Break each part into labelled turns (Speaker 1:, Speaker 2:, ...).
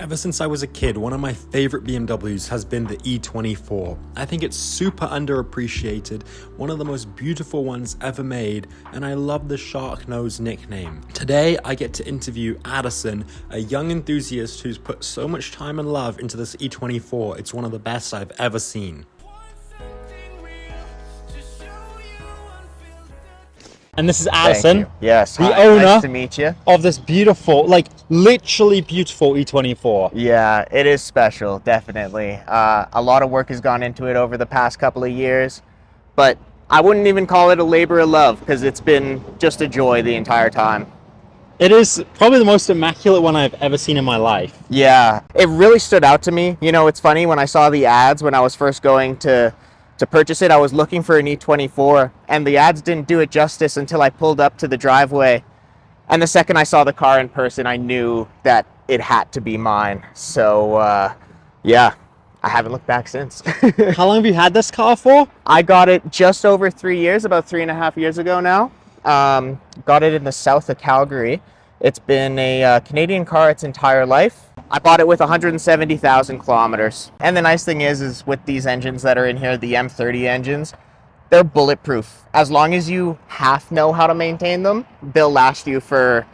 Speaker 1: Ever since I was a kid, one of my favorite BMWs has been the E24. I think it's super underappreciated, one of the most beautiful ones ever made, and I love the shark nose nickname. Today, I get to interview Addison, a young enthusiast who's put so much time and love into this E24. It's one of the best I've ever seen. And this is Addison,
Speaker 2: yes,
Speaker 1: the
Speaker 2: hi,
Speaker 1: owner
Speaker 2: nice to meet you.
Speaker 1: of this beautiful, like literally beautiful E24.
Speaker 2: Yeah, it is special, definitely. A lot of work has gone into it over the past couple of years, but I wouldn't even call it a labor of love because it's been just a joy the entire time.
Speaker 1: It is probably the most immaculate one I've ever seen in my life.
Speaker 2: Yeah, it really stood out to me. You know, it's funny, when I saw the ads when I was first going to purchase it, I was looking for an E24, and the ads didn't do it justice until I pulled up to the driveway. And the second I saw the car in person, I knew that it had to be mine. So, yeah, I haven't looked back since.
Speaker 1: How long have you had this car for?
Speaker 2: I got it just over 3 years, about 3.5 years ago now. Got it in the south of Calgary. It's been a Canadian car its entire life. I bought it with 170,000 kilometers. And the nice thing is with these engines that are in here, the M30 engines, they're bulletproof. As long as you half know how to maintain them, they'll last you for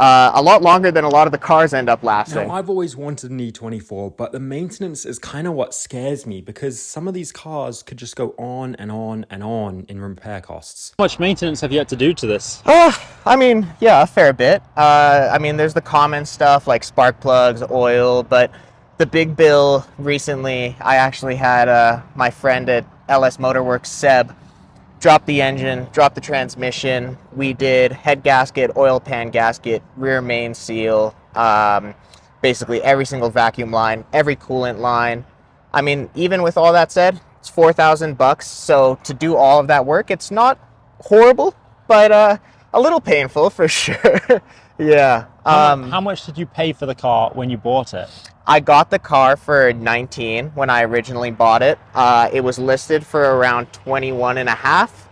Speaker 2: a lot longer than a lot of the cars end up lasting.
Speaker 1: Now, I've always wanted an E24, but the maintenance is kind of what scares me because some of these cars could just go on and on and on in repair costs. How much maintenance have you had to do to this?
Speaker 2: I mean, yeah, a fair bit. I mean, there's the common stuff like spark plugs, oil, but the big bill recently, I actually had my friend at LS Motorworks, Seb, drop the engine, drop the transmission. We did head gasket, oil pan gasket, rear main seal, basically every single vacuum line, every coolant line. I mean, even with all that said, it's $4,000. So to do all of that work, it's not horrible, but a little painful for sure. Yeah.
Speaker 1: How much did you pay for the car when you bought it?
Speaker 2: I got the car for 19 when I originally bought it. It was listed for around 21 and a half.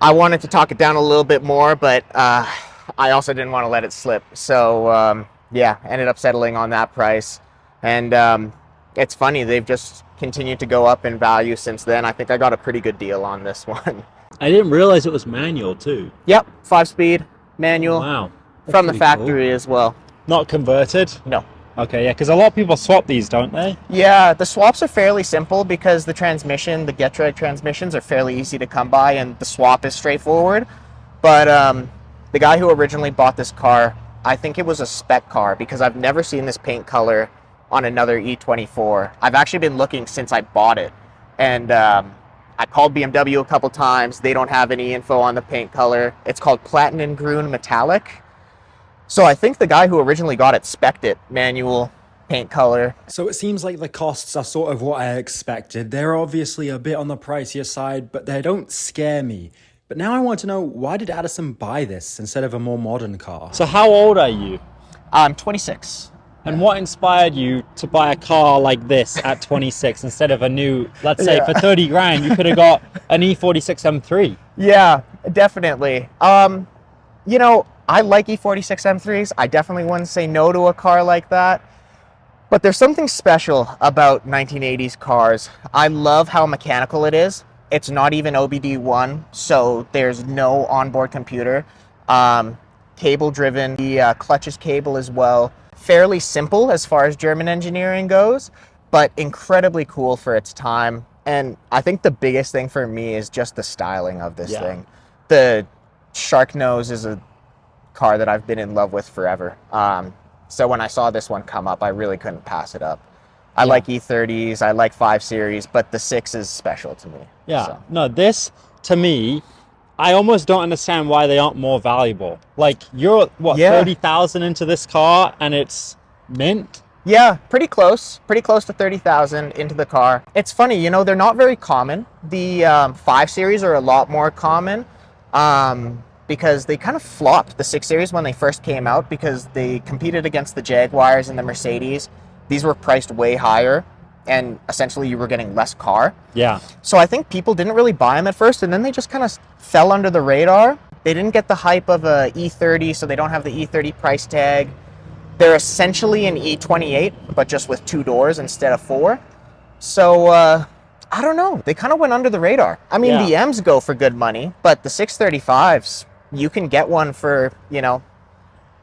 Speaker 2: I wanted to talk it down a little bit more, but I also didn't want to let it slip. So yeah, ended up settling on that price. And it's funny, they've just continued to go up in value since then. I think I got a pretty good deal on this one.
Speaker 1: I didn't realize it was manual too.
Speaker 2: Yep, 5-speed manual.
Speaker 1: Wow.
Speaker 2: From the factory as well.
Speaker 1: Not converted?
Speaker 2: No.
Speaker 1: Okay, yeah, because a lot of people swap these, don't they?
Speaker 2: Yeah, the swaps are fairly simple because the transmission, the Getrag transmissions are fairly easy to come by and the swap is straightforward. But the guy who originally bought this car, I think it was a spec car because I've never seen this paint color on another E24. I've actually been looking since I bought it. And I called BMW a couple times. They don't have any info on the paint color. It's called Platinum Grün Metallic. So I think the guy who originally got it spec'd it, manual, paint color.
Speaker 1: So it seems like the costs are sort of what I expected. They're obviously a bit on the pricier side, but they don't scare me. But now I want to know, why did Addison buy this instead of a more modern car? So how old are you?
Speaker 2: I'm 26.
Speaker 1: And what inspired you to buy a car like this at 26 instead of a new, let's say for 30 grand, you could have got an E46 M3?
Speaker 2: Yeah, definitely. You know, I like E46 M3s. I definitely wouldn't say no to a car like that. But there's something special about 1980s cars. I love how mechanical it is. It's not even OBD1, so there's no onboard computer. Cable driven, the clutch is cable as well. Fairly simple as far as German engineering goes, but incredibly cool for its time. And I think the biggest thing for me is just the styling of this thing. The shark nose is a car that I've been in love with forever. So when I saw this one come up, I really couldn't pass it up. I like E30s, I like 5 Series, but the 6 is special to me.
Speaker 1: Yeah,
Speaker 2: so.
Speaker 1: No, this, to me, I almost don't understand why they aren't more valuable. Like, you're, what, 30,000 into this car and it's mint?
Speaker 2: Yeah, pretty close to 30,000 into the car. It's funny, you know, they're not very common. The 5 Series are a lot more common. Because they kind of flopped the 6 Series when they first came out because they competed against the Jaguars and the Mercedes. These were priced way higher and essentially you were getting less car.
Speaker 1: Yeah.
Speaker 2: So I think people didn't really buy them at first and then they just kind of fell under the radar. They didn't get the hype of a E30, so they don't have the E30 price tag. They're essentially an E28, but just with 2 doors instead of 4. So, I don't know. They kind of went under the radar. I mean, the M's go for good money, but the 635s, you can get one for,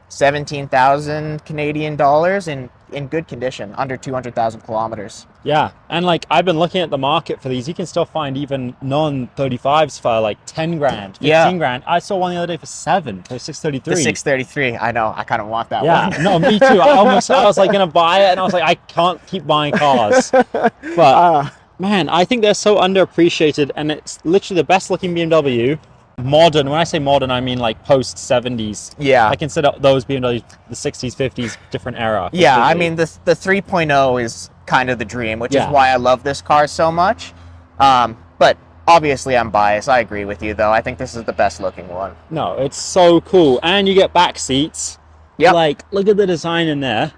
Speaker 2: 17,000 Canadian dollars in good condition, under 200,000 kilometers.
Speaker 3: Yeah, and like I've been looking at the market for these. You can still find even non-35s for like 10 grand, 15 grand. I saw one the other day for 7 for 633.
Speaker 2: The 633, I know. I kind of want that one.
Speaker 3: Yeah, no, me too. I was like gonna buy it, and I was like, I can't keep buying cars. But man, I think they're so underappreciated, and it's literally the best looking BMW. Modern, when I say modern, I mean like post 70s.
Speaker 2: Yeah.
Speaker 3: I consider those BMWs the 60s, 50s, different era.
Speaker 2: Yeah,
Speaker 3: completely.
Speaker 2: I mean, the 3.0 is kind of the dream, which is why I love this car so much. But obviously I'm biased. I agree with you, though. I think this is the best looking one.
Speaker 3: No, it's so cool. And you get back seats.
Speaker 2: Yeah.
Speaker 3: Like, look at the design in there.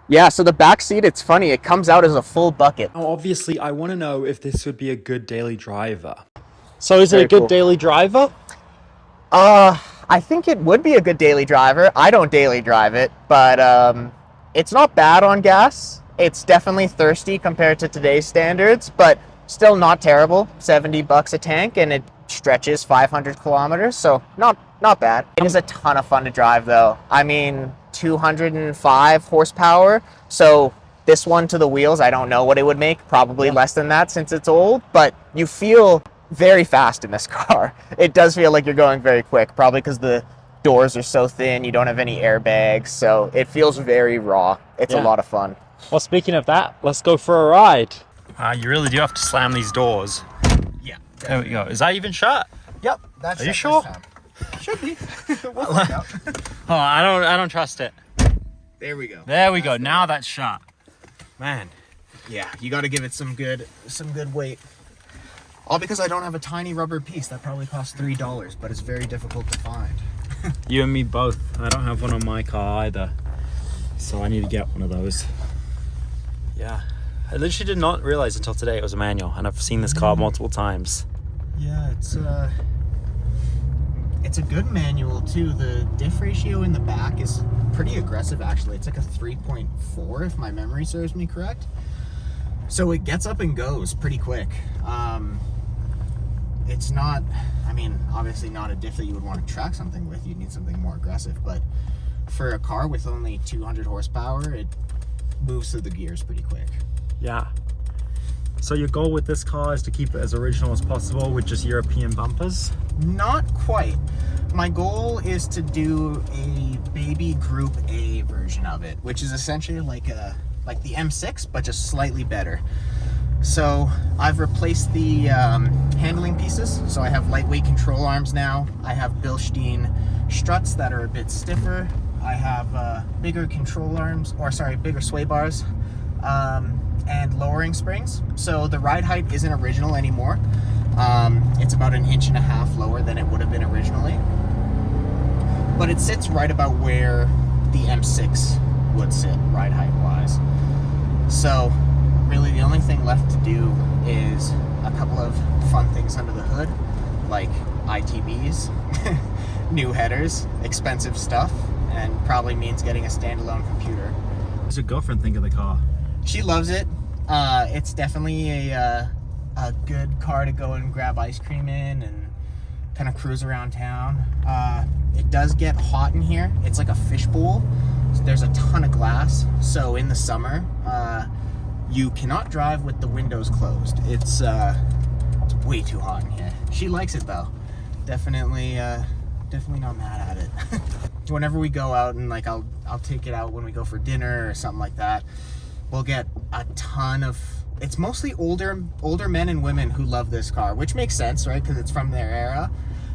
Speaker 2: Yeah, so the back seat, it's funny. It comes out as a full bucket.
Speaker 1: Now, obviously, I want to know if this would be a good daily driver.
Speaker 3: So is it
Speaker 2: Very
Speaker 3: a good
Speaker 2: cool.
Speaker 3: daily driver?
Speaker 2: I think it would be a good daily driver. I don't daily drive it, but it's not bad on gas. It's definitely thirsty compared to today's standards, but still not terrible. $70 a tank, and it stretches 500 kilometers, so not bad. It is a ton of fun to drive, though. I mean, 205 horsepower, so this one to the wheels, I don't know what it would make. Probably less than that since it's old, but you feel very fast in this car. It does feel like you're going very quick, probably because the doors are so thin, you don't have any airbags, so it feels very raw. It's a lot of fun.
Speaker 3: Well, speaking of that, let's go for a ride. You really do have to slam these doors.
Speaker 2: Yeah.
Speaker 3: There we go. Is that even shut?
Speaker 2: Yep. That's
Speaker 3: Are you sure?
Speaker 2: Should be. We'll find out.
Speaker 3: Oh, I don't trust it.
Speaker 2: There we go.
Speaker 3: There we go. Now that's shut. Man.
Speaker 2: Yeah, you got to give it some good weight. All because I don't have a tiny rubber piece that probably costs $3, but it's very difficult to find.
Speaker 3: You and me both. I don't have one on my car either. So I need to get one of those. Yeah. I literally did not realize until today it was a manual, and I've seen this car multiple times.
Speaker 2: Yeah, it's a good manual too. The diff ratio in the back is pretty aggressive, actually. It's like a 3.4 if my memory serves me correct. So it gets up and goes pretty quick. It's not, I mean, obviously not a diff that you would want to track something with. You'd need something more aggressive, but for a car with only 200 horsepower, it moves through the gears pretty quick.
Speaker 3: Yeah. So your goal with this car is to keep it as original as possible with just European bumpers?
Speaker 2: Not quite. My goal is to do a baby Group A version of it, which is essentially like the M6, but just slightly better. So I've replaced the handling pieces. So I have lightweight control arms now. I have Bilstein struts that are a bit stiffer. I have bigger control arms, bigger sway bars, and lowering springs. So the ride height isn't original anymore. It's about 1.5 inches lower than it would have been originally. But it sits right about where the M6 would sit ride height wise. So really the only thing left to do is a couple of fun things under the hood, like ITBs, new headers, expensive stuff, and probably means getting a standalone computer.
Speaker 3: What does your girlfriend think of the car?
Speaker 2: She loves it. It's definitely a good car to go and grab ice cream in and kind of cruise around town. It does get hot in here. It's like a fishbowl. There's a ton of glass, so in the summer, you cannot drive with the windows closed. It's way too hot in here. She likes it though. Definitely not mad at it. Whenever we go out and like I'll take it out when we go for dinner or something like that, we'll get a ton of. It's mostly older men and women who love this car, which makes sense, right? Because it's from their era.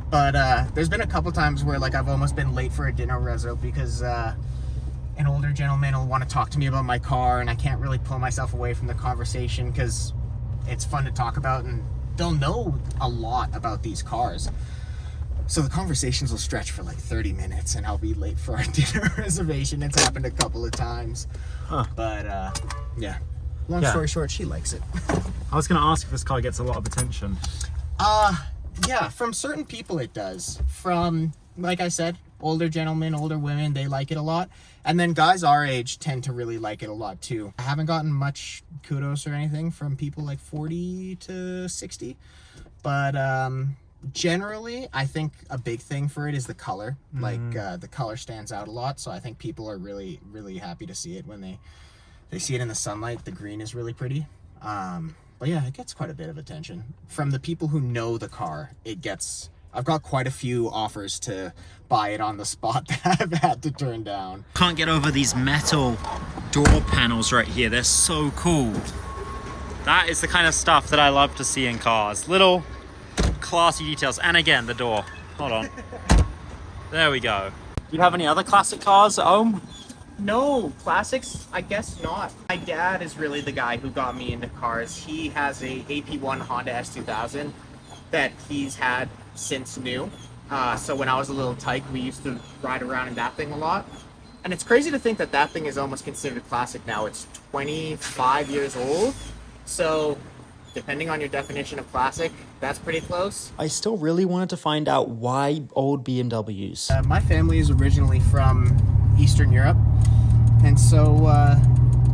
Speaker 2: But there's been a couple times where like I've almost been late for a dinner reso because an older gentleman will want to talk to me about my car, and I can't really pull myself away from the conversation because it's fun to talk about, and they'll know a lot about these cars. So the conversations will stretch for like 30 minutes, and I'll be late for our dinner reservation. It's happened a couple of times.
Speaker 3: Huh.
Speaker 2: But yeah. Long story short, she likes it.
Speaker 3: I was going to ask if this car gets a lot of attention.
Speaker 2: Yeah, from certain people it does. From, like I said, older gentlemen, older women, they like it a lot. And then guys our age tend to really like it a lot too. I haven't gotten much kudos or anything from people like 40 to 60, but generally I think a big thing for it is the color. Like the color stands out a lot, so I think people are really, really happy to see it when they see it in the sunlight. The green is really pretty. But yeah, it gets quite a bit of attention from the people who know the car. I've got quite a few offers to buy it on the spot that I've had to turn down.
Speaker 3: Can't get over these metal door panels right here. They're so cool. That is the kind of stuff that I love to see in cars. Little classy details. And again, the door. Hold on. There we go. Do you have any other classic cars at home?
Speaker 2: No, classics, I guess not. My dad is really the guy who got me into cars. He has a AP1 Honda S2000 that he's had since new. So when I was a little tyke, we used to ride around in that thing a lot. And it's crazy to think that that thing is almost considered classic now. It's 25 years old. So depending on your definition of classic, that's pretty close.
Speaker 1: I still really wanted to find out why old BMWs.
Speaker 2: My family is originally from Eastern Europe. And so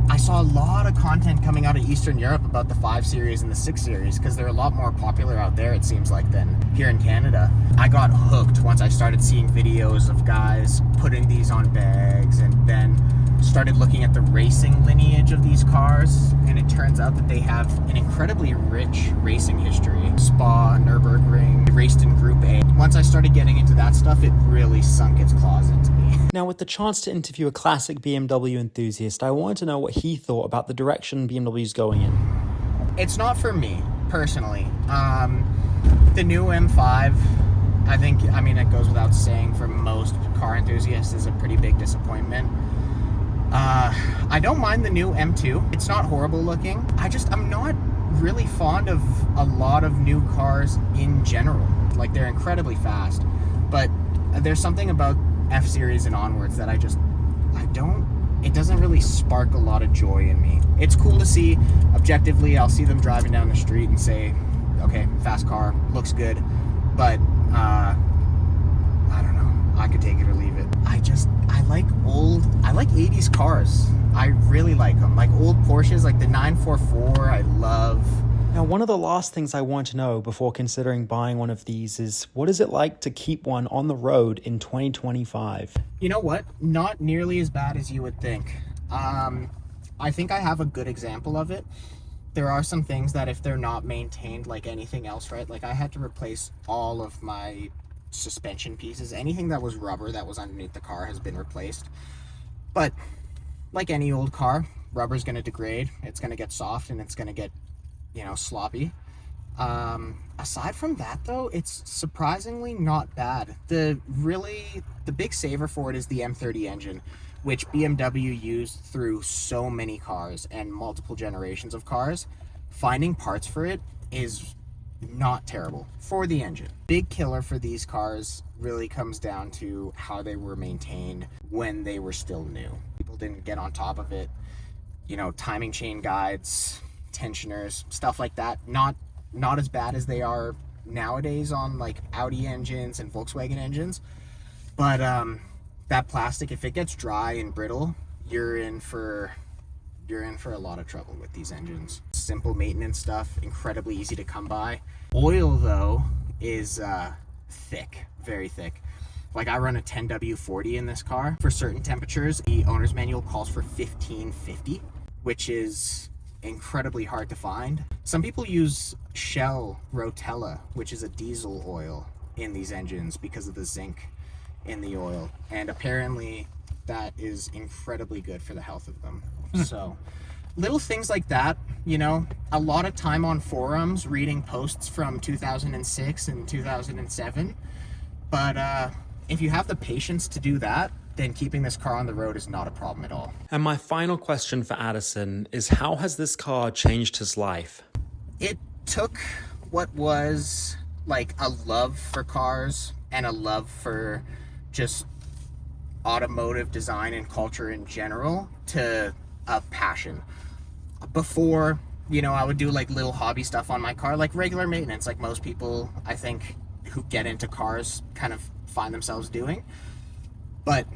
Speaker 2: I saw a lot of content coming out of Eastern Europe about the 5 Series and the 6 Series because they're a lot more popular out there, it seems like, than here in Canada. I got hooked once I started seeing videos of guys putting these on bags, and then started looking at the racing lineage of these cars, and it turns out that they have an incredibly rich racing history. Spa, Nürburgring, they raced in Group A. Once I started getting into that stuff, it really sunk its claws into me.
Speaker 1: Now, with the chance to interview a classic BMW enthusiast, I wanted to know what he thought about the direction BMW's going in.
Speaker 2: It's not for me, personally. The new M5, I mean, it goes without saying, for most car enthusiasts, is a pretty big disappointment. I don't mind the new M2. It's not horrible looking. I'm not really fond of a lot of new cars in general. Like, they're incredibly fast, but there's something about F-Series and onwards that it doesn't really spark a lot of joy in me. It's cool to see objectively. I'll see them driving down the street and say, okay, fast car, looks good, but I don't know, I could take it or leave it. I like 80s cars. I really like them. Like old Porsches, like the 944, I love.
Speaker 1: Now, one of the last things I want to know before considering buying one of these is, what is it like to keep one on the road in 2025?
Speaker 2: You know what? Not nearly as bad as you would think. I think I have a good example of it. There are some things that if they're not maintained like anything else, right? Like I had to replace all of my suspension pieces. Anything that was rubber that was underneath the car has been replaced. But like any old car, rubber's going to degrade. It's going to get soft and it's going to get, sloppy. Aside from that though, it's surprisingly not bad. The big saver for it is the M30 engine, which BMW used through so many cars and multiple generations of cars. Finding parts for it is not terrible for the engine. Big killer for these cars really comes down to how they were maintained when they were still new. People didn't get on top of it. Timing chain guides, tensioners, stuff like that. Not as bad as they are nowadays on like Audi engines and Volkswagen engines. But that plastic, if it gets dry and brittle, you're in for a lot of trouble with these engines. Simple maintenance stuff, incredibly easy to come by. Oil though is thick, very thick. Like I run a 10W40 in this car. For certain temperatures, the owner's manual calls for 1550, which is incredibly hard to find. Some people use Shell Rotella, which is a diesel oil in these engines because of the zinc in the oil, and apparently that is incredibly good for the health of them. So little things like that, a lot of time on forums reading posts from 2006 and 2007, but if you have the patience to do that, then keeping this car on the road is not a problem at all.
Speaker 1: And my final question for Addison is, how has this car changed his life?
Speaker 2: It took what was like a love for cars and a love for just automotive design and culture in general to a passion. Before, I would do like little hobby stuff on my car, like regular maintenance, like most people I think who get into cars kind of find themselves doing. But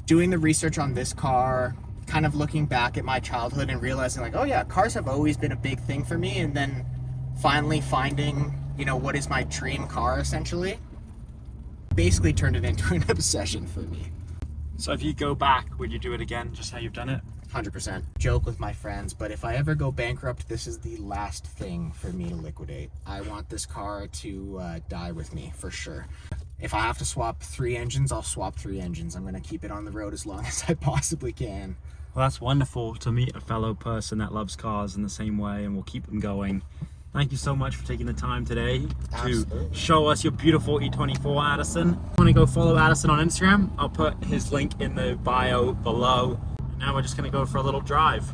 Speaker 2: doing the research on this car, kind of looking back at my childhood and realizing like, oh yeah, cars have always been a big thing for me, and then finally finding, you know, what is my dream car essentially, basically turned it into an obsession for me.
Speaker 3: So if you go back, would you do it again, just how you've done it?
Speaker 2: 100%. Joke with my friends, but if I ever go bankrupt, this is the last thing for me to liquidate. I want this car to die with me, for sure. If I have to swap 3 engines, I'll swap 3 engines. I'm going to keep it on the road as long as I possibly can.
Speaker 3: Well, that's wonderful to meet a fellow person that loves cars in the same way and will keep them going. Thank you so much for taking the time today to show us your beautiful E24, Addison. Want to go follow Addison on Instagram? I'll put his link in the bio below. And now we're just going to go for a little drive.